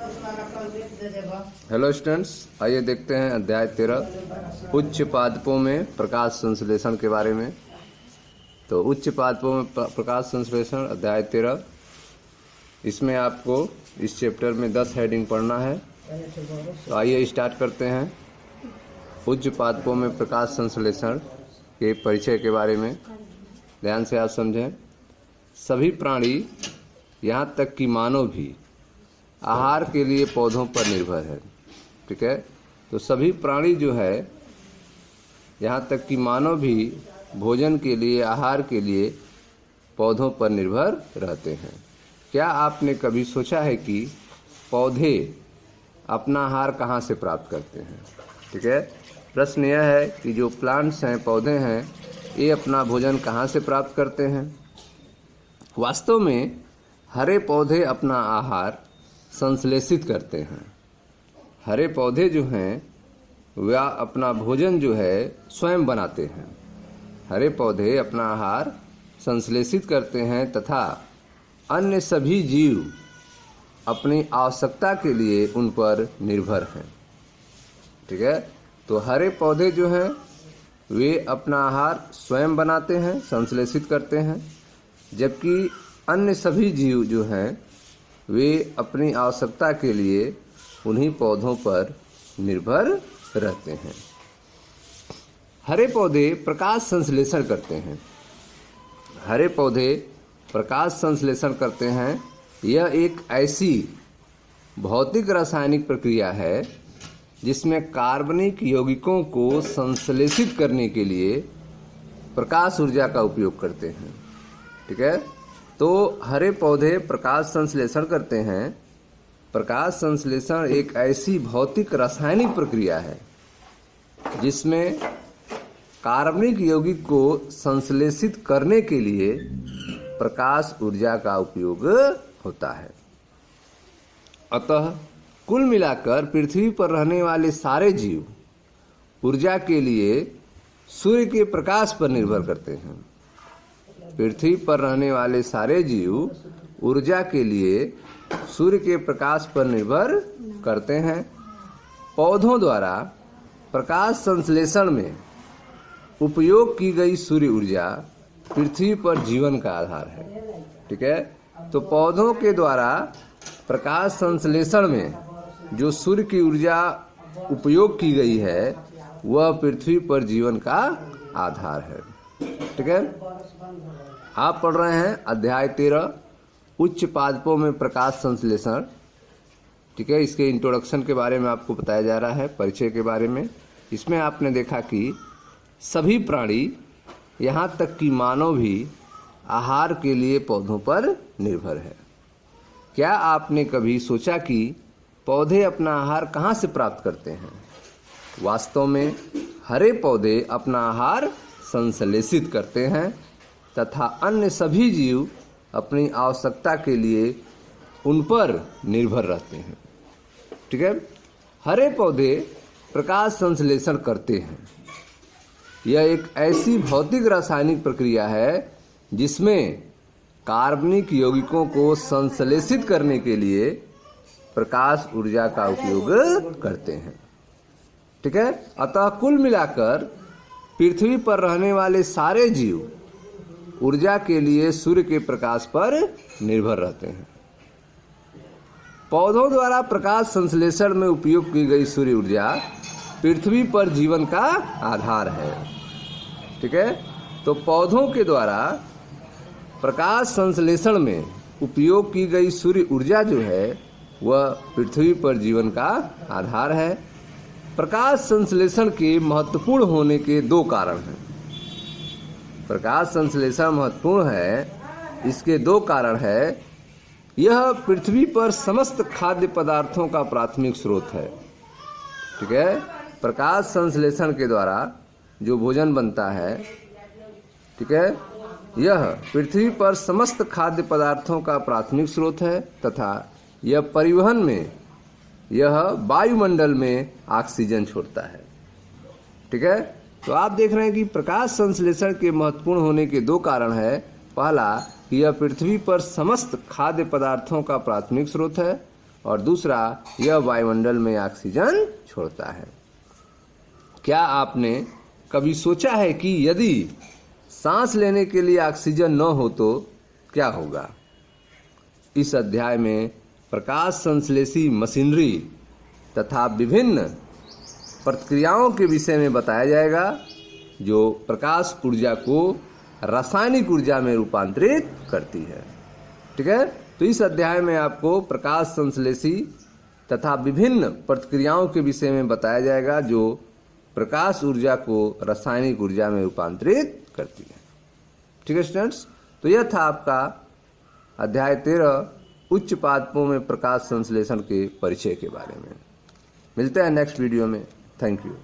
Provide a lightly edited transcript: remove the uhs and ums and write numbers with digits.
Hello students, आइए देखते हैं अध्याय 13 उच्च पादपों में प्रकाश संश्लेषण के बारे में। तो उच्च पादपों में प्रकाश संश्लेषण अध्याय 13, इसमें आपको इस चैप्टर में 10 हेडिंग पढ़ना है। तो आइए स्टार्ट करते हैं। उच्च पादपों में प्रकाश संश्लेषण के परिचय के बारे में ध्यान से आप समझें। सभी प्राणी, यहाँ तक कि मानव भी, आहार के लिए पौधों पर निर्भर है। ठीक है, तो सभी प्राणी जो है, यहाँ तक कि मानव भी भोजन के लिए, आहार के लिए पौधों पर निर्भर रहते हैं। क्या आपने कभी सोचा है कि पौधे अपना आहार कहाँ से प्राप्त करते हैं? ठीक है, प्रश्न यह है कि जो प्लांट्स हैं, पौधे हैं, ये अपना भोजन कहाँ से प्राप्त करते हैं? वास्तव में हरे पौधे अपना आहार संश्लेषित करते हैं। हरे पौधे जो हैं वह अपना भोजन जो है स्वयं बनाते हैं। हरे पौधे अपना आहार संश्लेषित करते हैं तथा अन्य सभी जीव अपनी आवश्यकता के लिए उन पर निर्भर हैं। ठीक है, तो हरे पौधे जो हैं वे अपना आहार स्वयं बनाते हैं, संश्लेषित करते हैं, जबकि अन्य सभी जीव जो हैं वे अपनी आवश्यकता के लिए उन्हीं पौधों पर निर्भर रहते हैं। हरे पौधे प्रकाश संश्लेषण करते हैं। हरे पौधे प्रकाश संश्लेषण करते हैं। यह एक ऐसी भौतिक रासायनिक प्रक्रिया है जिसमें कार्बनिक यौगिकों को संश्लेषित करने के लिए प्रकाश ऊर्जा का उपयोग करते हैं। ठीक है, तो हरे पौधे प्रकाश संश्लेषण करते हैं। प्रकाश संश्लेषण एक ऐसी भौतिक रासायनिक प्रक्रिया है जिसमें कार्बनिक यौगिक को संश्लेषित करने के लिए प्रकाश ऊर्जा का उपयोग होता है। अतः कुल मिलाकर पृथ्वी पर रहने वाले सारे जीव ऊर्जा के लिए सूर्य के प्रकाश पर निर्भर करते हैं। पृथ्वी पर रहने वाले सारे जीव ऊर्जा के लिए सूर्य के प्रकाश पर निर्भर करते हैं। पौधों द्वारा प्रकाश संश्लेषण में उपयोग की गई सूर्य ऊर्जा पृथ्वी पर जीवन का आधार है। ठीक है, तो पौधों के द्वारा प्रकाश संश्लेषण में जो सूर्य की ऊर्जा उपयोग की गई है वह पृथ्वी पर जीवन का आधार है। ठीक है, आप पढ़ रहे हैं अध्याय 13 उच्च पादपों में प्रकाश संश्लेषण। ठीक है, इसके इंट्रोडक्शन के बारे में आपको बताया जा रहा है, परिचय के बारे में। इसमें आपने देखा कि सभी प्राणी, यहाँ तक कि मानव भी आहार के लिए पौधों पर निर्भर है। क्या आपने कभी सोचा कि पौधे अपना आहार कहाँ से प्राप्त करते हैं? वास्तव में हरे पौधे अपना आहार संश्लेषित करते हैं तथा अन्य सभी जीव अपनी आवश्यकता के लिए उन पर निर्भर रहते हैं। ठीक है, हरे पौधे प्रकाश संश्लेषण करते हैं। यह एक ऐसी भौतिक रासायनिक प्रक्रिया है जिसमें कार्बनिक यौगिकों को संश्लेषित करने के लिए प्रकाश ऊर्जा का उपयोग करते हैं। ठीक है, अतः कुल मिलाकर पृथ्वी पर रहने वाले सारे जीव ऊर्जा के लिए सूर्य के प्रकाश पर निर्भर रहते हैं। पौधों द्वारा प्रकाश संश्लेषण में उपयोग की गई सूर्य ऊर्जा पृथ्वी पर जीवन का आधार है। ठीक है, तो पौधों के द्वारा प्रकाश संश्लेषण में उपयोग की गई सूर्य ऊर्जा जो है वह पृथ्वी पर जीवन का आधार है। प्रकाश संश्लेषण के महत्वपूर्ण होने के दो कारण हैं। प्रकाश संश्लेषण महत्वपूर्ण है, इसके दो कारण है। यह पृथ्वी पर समस्त खाद्य पदार्थों का प्राथमिक स्रोत है। ठीक है, प्रकाश संश्लेषण के द्वारा जो भोजन बनता है, ठीक है, यह पृथ्वी पर समस्त खाद्य पदार्थों का प्राथमिक स्रोत है तथा यह परिवहन में, यह वायुमंडल में ऑक्सीजन छोड़ता है। ठीक है, तो आप देख रहे हैं कि प्रकाश संश्लेषण के महत्वपूर्ण होने के दो कारण है। पहला, यह पृथ्वी पर समस्त खाद्य पदार्थों का प्राथमिक स्रोत है और दूसरा यह वायुमंडल में ऑक्सीजन छोड़ता है। क्या आपने कभी सोचा है कि यदि सांस लेने के लिए ऑक्सीजन न हो तो क्या होगा? इस अध्याय में प्रकाश संश्लेषी मशीनरी तथा विभिन्न प्रतिक्रियाओं के विषय में बताया जाएगा जो प्रकाश ऊर्जा को रासायनिक ऊर्जा में रूपांतरित करती है। ठीक है, तो इस अध्याय में आपको प्रकाश संश्लेषी तथा विभिन्न प्रतिक्रियाओं के विषय में बताया जाएगा जो प्रकाश ऊर्जा को रासायनिक ऊर्जा में रूपांतरित करती है। ठीक है स्टूडेंट्स, तो यह था आपका अध्याय 13 उच्च पादपों में प्रकाश संश्लेषण के परिचय के बारे में। मिलते हैं नेक्स्ट वीडियो में। Thank you.